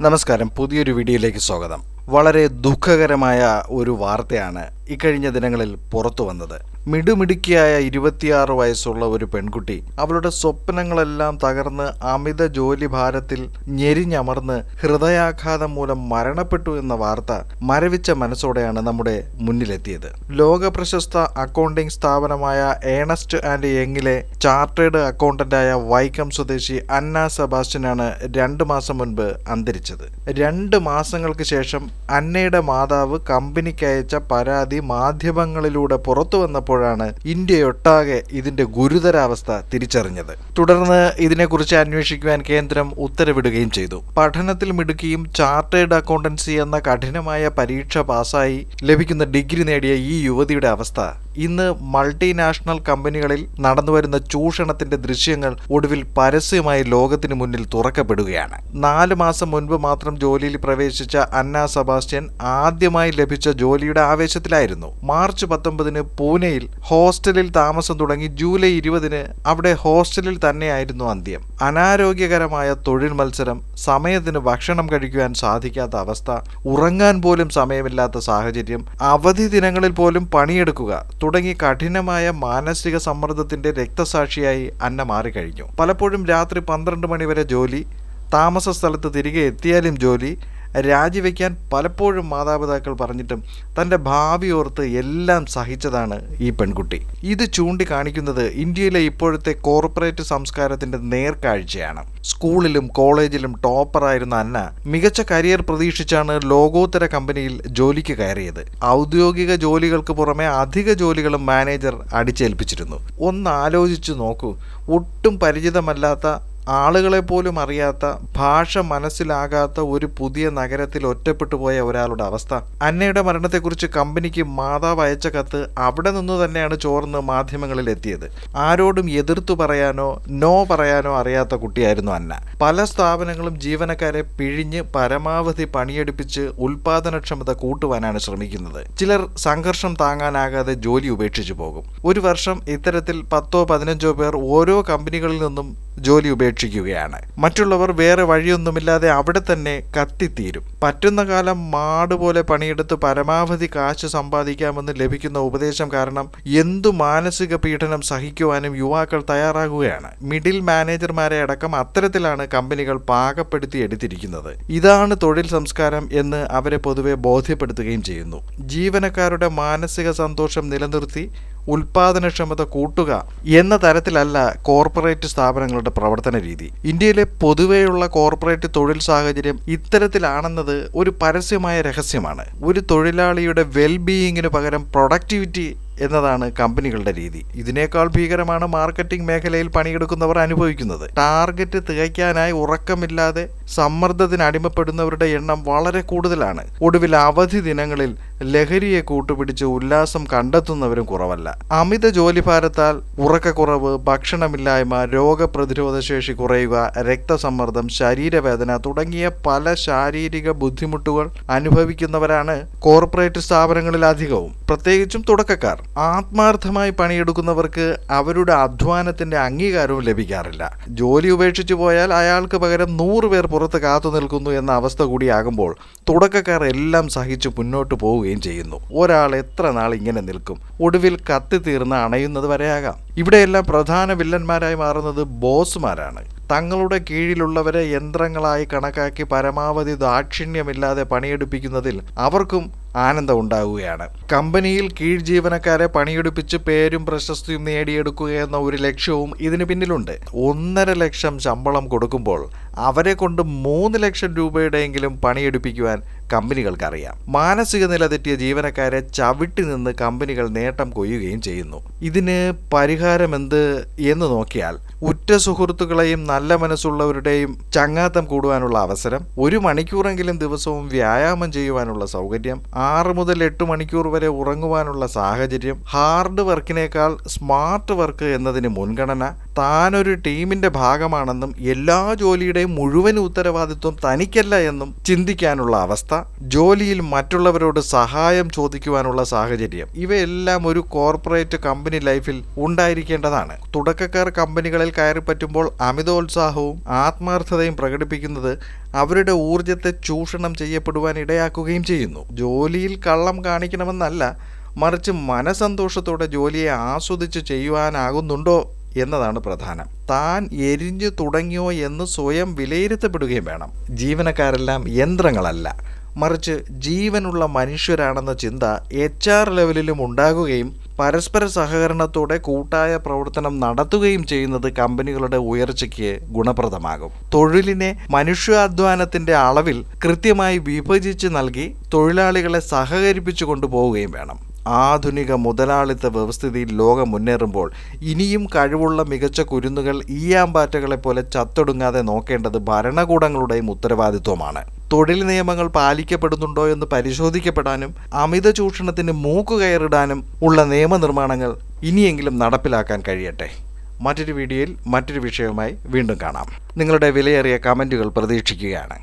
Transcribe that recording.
നമസ്കാരം, പുതിയൊരു വീഡിയോയിലേക്ക് സ്വാഗതം. വളരെ ദുഃഖകരമായ ഒരു വാർത്തയാണ് ഇക്കഴിഞ്ഞ ദിനങ്ങളിൽ പുറത്തു വന്നത്. മിടുമിടുക്കിയായ 26 വയസ്സുള്ള ഒരു പെൺകുട്ടി അവളുടെ സ്വപ്നങ്ങളെല്ലാം തകർന്ന് അമിത ജോലി ഭാരത്തിൽ ഞെരിഞ്ഞമർന്ന് ഹൃദയാഘാതം മൂലം മരണപ്പെട്ടു എന്ന വാർത്ത മരവിച്ച മനസ്സോടെയാണ് നമ്മുടെ മുന്നിലെത്തിയത്. ലോക പ്രശസ്ത അക്കൗണ്ടിംഗ് സ്ഥാപനമായ ഏണസ്റ്റ് ആൻഡ് യങ്ങിലെ ചാർട്ടേഡ് അക്കൗണ്ടന്റായ വൈക്കം സ്വദേശി അന്ന സെബാസ്റ്റ്യനാണ് 2 മാസം മുൻപ് അന്തരിച്ചത്. 2 മാസങ്ങൾക്ക് ശേഷം അന്നയുടെ മാതാവ് കമ്പനിക്ക് അയച്ച പരാതി മാധ്യമങ്ങളിലൂടെ പുറത്തു വന്നപ്പോഴാണ് ഇന്ത്യയൊട്ടാകെ ഇതിന്റെ ഗുരുതരാവസ്ഥ തിരിച്ചറിഞ്ഞത്. തുടർന്ന് ഇതിനെക്കുറിച്ച് അന്വേഷിക്കുവാൻ കേന്ദ്രം ഉത്തരവിടുകയും ചെയ്തു. പഠനത്തിൽ മിടുക്കിയും ചാർട്ടേഡ് അക്കൗണ്ടൻസി എന്ന കഠിനമായ പരീക്ഷ പാസ്സായി ലഭിക്കുന്ന ഡിഗ്രി നേടിയ ഈ യുവതിയുടെ അവസ്ഥ ഇന്ന് മൾട്ടിനാഷണൽ കമ്പനികളിൽ നടന്നുവരുന്ന ചൂഷണത്തിന്റെ ദൃശ്യങ്ങൾ ഒടുവിൽ പരസ്യമായി ലോകത്തിന് മുന്നിൽ തുറക്കപ്പെടുകയാണ്. 4 മാസം മുൻപ് മാത്രം ജോലിയിൽ പ്രവേശിച്ച അന്ന സെബാസ്റ്റ്യൻ ആദ്യമായി ലഭിച്ച ജോലിയുടെ ആവേശത്തിലായിരുന്നു. മാർച്ച് 19 പൂനെയിൽ ഹോസ്റ്റലിൽ താമസം തുടങ്ങി ജൂലൈ 20 അവിടെ ഹോസ്റ്റലിൽ തന്നെയായിരുന്നു അന്ത്യം. അനാരോഗ്യകരമായ തൊഴിൽ മത്സരം, സമയത്തിന് ഭക്ഷണം കഴിക്കുവാൻ സാധിക്കാത്ത അവസ്ഥ, ഉറങ്ങാൻ പോലും സമയമില്ലാത്ത സാഹചര്യം, അവധി ദിനങ്ങളിൽ പോലും പണിയെടുക്കുക തുടങ്ങി കഠിനമായ മാനസിക സമ്മർദ്ദത്തിന്റെ രക്തസാക്ഷിയായി അന്ന മാറിക്കഴിഞ്ഞു. പലപ്പോഴും രാത്രി 12 മണി വരെ ജോലി, താമസ സ്ഥലത്ത് തിരികെ എത്തിയാലും ജോലി, രാജിവെക്കാൻ പലപ്പോഴും മാതാപിതാക്കൾ പറഞ്ഞിട്ടും തൻ്റെ ഭാവി ഓർത്ത് എല്ലാം സഹിച്ചതാണ് ഈ പെൺകുട്ടി. ഇത് ചൂണ്ടിക്കാണിക്കുന്നത് ഇന്ത്യയിലെ ഇപ്പോഴത്തെ കോർപ്പറേറ്റ് സംസ്കാരത്തിന്റെ നേർക്കാഴ്ചയാണ്. സ്കൂളിലും കോളേജിലും ടോപ്പറായിരുന്ന അന്ന മികച്ച കരിയർ പ്രതീക്ഷിച്ചാണ് ലോകോത്തര കമ്പനിയിൽ ജോലിക്ക് കയറിയത്. ഔദ്യോഗിക ജോലികൾക്ക് പുറമെ അധിക ജോലികളും മാനേജർ അടിച്ചേൽപ്പിച്ചിരുന്നു. ഒന്ന് ആലോചിച്ചു നോക്കൂ, ഒട്ടും പരിചിതമല്ലാത്ത, ആളുകളെ പോലും അറിയാത്ത, ഭാഷ മനസ്സിലാകാത്ത ഒരു പുതിയ നഗരത്തിൽ ഒറ്റപ്പെട്ടു പോയ ഒരാളുടെ അവസ്ഥ. അന്നയുടെ മരണത്തെക്കുറിച്ച് കമ്പനിക്ക് മാതാവ് അയച്ച കത്ത് അവിടെ നിന്ന് തന്നെയാണ് ചോർന്ന് മാധ്യമങ്ങളിൽ എത്തിയത്. ആരോടും എതിർത്തു പറയാനോ നോ പറയാനോ അറിയാത്ത കുട്ടിയായിരുന്നു അന്ന. പല സ്ഥാപനങ്ങളും ജീവനക്കാരെ പിഴിഞ്ഞ് പരമാവധി പണിയെടുപ്പിച്ച് ഉൽപാദനക്ഷമത കൂട്ടുവാനാണ് ശ്രമിക്കുന്നത്. ചിലർ സംഘർഷം താങ്ങാനാകാതെ ജോലി ഉപേക്ഷിച്ചു പോകും. ഒരു വർഷം ഇത്തരത്തിൽ 10-15 പേർ ഓരോ കമ്പനികളിൽ നിന്നും ജോലി ഉപേക്ഷിക്കുകയാണ്. മറ്റുള്ളവർ വേറെ വഴിയൊന്നുമില്ലാതെ അവിടെ തന്നെ കത്തിത്തീരും. പറ്റുന്ന കാലം മാടുപോലെ പണിയെടുത്ത് പരമാവധി കാശ് സമ്പാദിക്കാമെന്ന് ലഭിക്കുന്ന ഉപദേശം കാരണം എന്തു മാനസിക പീഡനം സഹിക്കുവാനും യുവാക്കൾ തയ്യാറാകുകയാണ്. മിഡിൽ മാനേജർമാരെ അടക്കം അത്തരത്തിലാണ് കമ്പനികൾ പാകപ്പെടുത്തി എടുത്തിരിക്കുന്നത്. ഇതാണ് തൊഴിൽ സംസ്കാരം എന്ന് അവരെ പൊതുവെ ബോധ്യപ്പെടുത്തുകയും ചെയ്യുന്നു. ജീവനക്കാരുടെ മാനസിക സന്തോഷം നിലനിർത്തി ഉൽപാദനക്ഷമത കൂട്ടുക എന്ന തരത്തിലല്ല കോർപ്പറേറ്റ് സ്ഥാപനങ്ങളുടെ പ്രവർത്തന രീതി. ഇന്ത്യയിലെ പൊതുവെയുള്ള കോർപ്പറേറ്റ് തൊഴിൽ സാഹചര്യം ഇത്തരത്തിലാണെന്നത് ഒരു പരസ്യമായ രഹസ്യമാണ്. ഒരു തൊഴിലാളിയുടെ വെൽബീയിങ്ങിന് പകരം പ്രൊഡക്ടിവിറ്റി എന്നതാണ് കമ്പനികളുടെ രീതി. ഇതിനേക്കാൾ ഭീകരമാണ് മാർക്കറ്റിംഗ് മേഖലയിൽ പണിയെടുക്കുന്നവർ അനുഭവിക്കുന്നത്. ടാർഗറ്റ് തികയ്ക്കാനായി ഉറക്കമില്ലാതെ സമ്മർദ്ദത്തിന് അടിമപ്പെടുന്നവരുടെ എണ്ണം വളരെ കൂടുതലാണ്. ഒടുവിൽ അവധി ദിനങ്ങളിൽ ലഹരിയെ കൂട്ടുപിടിച്ച് ഉല്ലാസം കണ്ടെത്തുന്നവരും കുറവല്ല. അമിത ജോലിഭാരത്താൽ ഉറക്കക്കുറവ്, ഭക്ഷണമില്ലായ്മ, രോഗപ്രതിരോധ ശേഷി കുറയുക, രക്തസമ്മർദ്ദം, ശരീരവേദന തുടങ്ങിയ പല ശാരീരിക ബുദ്ധിമുട്ടുകൾ അനുഭവിക്കുന്നവരാണ് കോർപ്പറേറ്റ് സ്ഥാപനങ്ങളിൽ അധികവും, പ്രത്യേകിച്ചും തുടക്കക്കാർ. ആത്മാർത്ഥമായി പണിയെടുക്കുന്നവർക്ക് അവരുടെ അധ്വാനത്തിന്റെ അംഗീകാരവും ലഭിക്കാറില്ല. ജോലി ഉപേക്ഷിച്ചു പോയാൽ അയാൾക്ക് പകരം 100 പേർ പുറത്ത് കാത്തു നിൽക്കുന്നു എന്ന അവസ്ഥ കൂടിയാകുമ്പോൾ തുടക്കക്കാർ എല്ലാം സഹിച്ചു മുന്നോട്ട് പോവുകയും ചെയ്യുന്നു. ഒരാൾ എത്ര നാൾ ഇങ്ങനെ നിൽക്കും? ഒടുവിൽ കത്തി തീർന്ന് അണയുന്നത് വരെയാകാം. ഇവിടെയെല്ലാം പ്രധാന വില്ലന്മാരായി മാറുന്നത് ബോസുമാരാണ്. തങ്ങളുടെ കീഴിലുള്ളവരെ യന്ത്രങ്ങളായി കണക്കാക്കി പരമാവധി ദാക്ഷിണ്യമില്ലാതെ പണിയെടുപ്പിക്കുന്നതിൽ അവർക്കും ആനന്ദം ഉണ്ടാവുകയാണ്. കമ്പനിയിൽ കീഴ് ജീവനക്കാരെ പണിയെടുപ്പിച്ച് പേരും പ്രശസ്തിയും നേടിയെടുക്കുക എന്ന ഒരു ലക്ഷ്യവും ഇതിന് പിന്നിലുണ്ട്. 1.5 ലക്ഷം ശമ്പളം കൊടുക്കുമ്പോൾ അവരെ കൊണ്ട് 3 ലക്ഷം രൂപയുടെയെങ്കിലും പണിയെടുപ്പിക്കുവാൻ കമ്പനികൾക്കറിയാം. മാനസിക നില തെറ്റിയ ജീവനക്കാരെ ചവിട്ടി നിന്ന് കമ്പനികൾ നേട്ടം കൊയ്യുകയും ചെയ്യുന്നു. ഇതിന് പരിഹാരം എന്ത് എന്ന് നോക്കിയാൽ, ഉറ്റ സുഹൃത്തുക്കളെയും നല്ല മനസ്സുള്ളവരുടെയും ചങ്ങാത്തം കൂടുവാനുള്ള അവസരം, 1 മണിക്കൂറെങ്കിലും ദിവസവും വ്യായാമം ചെയ്യുവാനുള്ള സൗകര്യം, 6 മുതൽ 8 മണിക്കൂർ വരെ ഉറങ്ങുവാനുള്ള സാഹചര്യം, ഹാർഡ് വർക്കിനേക്കാൾ സ്മാർട്ട് വർക്ക് എന്നതിന് മുൻഗണന, താനൊരു ടീമിന്റെ ഭാഗമാണെന്നും എല്ലാ ജോലിയുടെയും മുഴുവൻ ഉത്തരവാദിത്വം തനിക്കല്ല എന്നും ചിന്തിക്കാനുള്ള അവസ്ഥ, ജോലിയിൽ മറ്റുള്ളവരോട് സഹായം ചോദിക്കുവാനുള്ള സാഹചര്യം, ഇവയെല്ലാം ഒരു കോർപ്പറേറ്റ് കമ്പനി ലൈഫിൽ ഉണ്ടായിരിക്കേണ്ടതാണ്. തുടക്കക്കാർ കമ്പനികളിൽ കയറിപ്പറ്റുമ്പോൾ അമിതോത്സാഹവും ആത്മാർത്ഥതയും പ്രകടിപ്പിക്കുന്നത് അവരുടെ ഊർജത്തെ ചൂഷണം ചെയ്യപ്പെടുവാൻ ഇടയാക്കുകയും ചെയ്യുന്നു. ജോലിയിൽ കള്ളം കാണിക്കണമെന്നല്ല, മറിച്ച് മനസന്തോഷത്തോടെ ജോലിയെ ആസ്വദിച്ച് ചെയ്യുവാനാകുന്നുണ്ടോ എന്നതാണ് പ്രധാനം. താൻ എരിഞ്ഞു തുടങ്ങിയോ എന്ന് സ്വയം വിലയിരുത്തപ്പെടുകയും വേണം. ജീവനക്കാരെല്ലാം യന്ത്രങ്ങളല്ല, മറിച്ച് ജീവനുള്ള മനുഷ്യരാണെന്ന ചിന്ത HR ലെവലിലും ഉണ്ടാകുകയും പരസ്പര സഹകരണത്തോടെ കൂട്ടായ പ്രവർത്തനം നടത്തുകയും ചെയ്യുന്നത് കമ്പനികളുടെ ഉയർച്ചയ്ക്ക് ഗുണപ്രദമാകും. തൊഴിലിനെ മനുഷ്യാധ്വാനത്തിന്റെ അളവിൽ കൃത്യമായി വിഭജിച്ച് നൽകി തൊഴിലാളികളെ സഹകരിപ്പിച്ചു കൊണ്ടുപോവുകയും വേണം. ആധുനിക മുതലാളിത്ത വ്യവസ്ഥിതിയിൽ ലോകം മുന്നേറുമ്പോൾ ഇനിയും കഴിവുള്ള മികച്ച കുരുന്നുകൾ ഈയാമ്പാറ്റകളെ പോലെ ചത്തൊടുങ്ങാതെ നോക്കേണ്ടത് ഭരണകൂടങ്ങളുടെയും ഉത്തരവാദിത്വമാണ്. തൊഴിൽ നിയമങ്ങൾ പാലിക്കപ്പെടുന്നുണ്ടോ എന്ന് പരിശോധിക്കപ്പെടാനും അമിത ചൂഷണത്തിന് മൂക്കുകയറിടാനും ഉള്ള നിയമനിർമ്മാണങ്ങൾ ഇനിയെങ്കിലും നടപ്പിലാക്കാൻ കഴിയട്ടെ. മറ്റൊരു വീഡിയോയിൽ മറ്റൊരു വിഷയവുമായി വീണ്ടും കാണാം. നിങ്ങളുടെ വിലയേറിയ കമൻറ്റുകൾ പ്രതീക്ഷിക്കുകയാണ്.